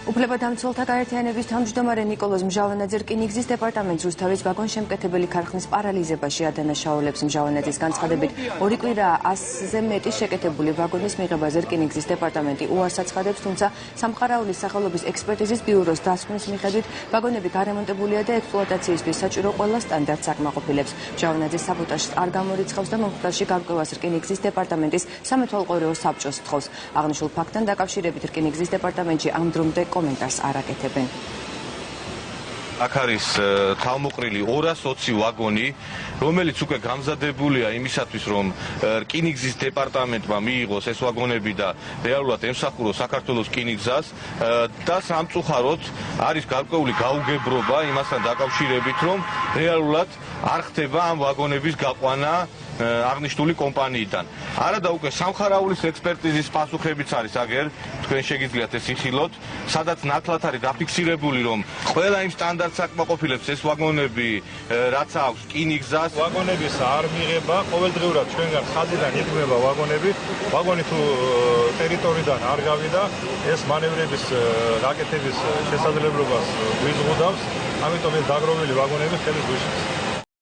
უფლებადამცველთა გაერთიანების თავმჯდომარე ნიკოლოზ მჟავანაძე რკინიგზის დეპარტამენტს რუსთავის ვაგონშემკეთებელი ქარხნის პარალიზებაში ადანაშაულებს. მჟავანაძის განცხადებით, 2 კვირაა 100-ზე მეტი შეკეთებული ვაგონის მიღებაზე რკინიგზის დეპარტამენტი უარს აცხადებს, თუმცა სამყარაულის სახელობის ექსპერტიზის ბიუროს დასკვნის მიხედვით ვაგონები გარემონტებულია და ექსპლუატაციისთვის საჭირო ყველა სტანდარტს აკმაყოფილებს. მჟავანაძე საბოტაჟს არ გამორიცხავს და მომხდარში გარკვევას რკინიგზის დეპარტამენტის სამეთვალყურეო საბჭოს თხოვს. აღნიშნულ ფაქტთან დაკავშირებით რკინიგზის დეპარტამენტში ამ დრომდე კომენტარს არ აკეთებენ. აქ არის თავმოყრილი 220 ვაგონი, რომელიც უკვე გამზადებულია იმისათვის, რომ რკინიგზის დეპარტამენტმა მიიღოს ეს ვაგონები და რეალურად ემსახუროს საქართველოს რკინიგზას და სამწუხაროდ არის გარკვეული გაუგებრობა იმასთან დაკავშირებით, რომ რეალურად არ ხდება ამ ვაგონების გაყვანა აღნიშნული კომპანიიდან. არადა უკვე სამხარაულის ექსპერტიზის პასუხებიც არის აგერ, თქვენ შეგიძლიათ ეს იხილოთ, სადაც ნათლად არის დაფიქსირებული, რომ ყველა იმ სტანდარტს აკმაყოფილებს ეს ვაგონები, რაც აქვს რკინიგზას. ვაგონების არ მიღება, ყოველდღიურად ჩვენგან ხაზიდან იქმნება ვაგონები, ვაგონი თუ ტერიტორიიდან არ გავიდა, ეს მანევრების გაკეთების შესაძლებლობას გვიზღუდავს, ამიტომ ეს დაგროვილი ვაგონები ხელის გვიშლის.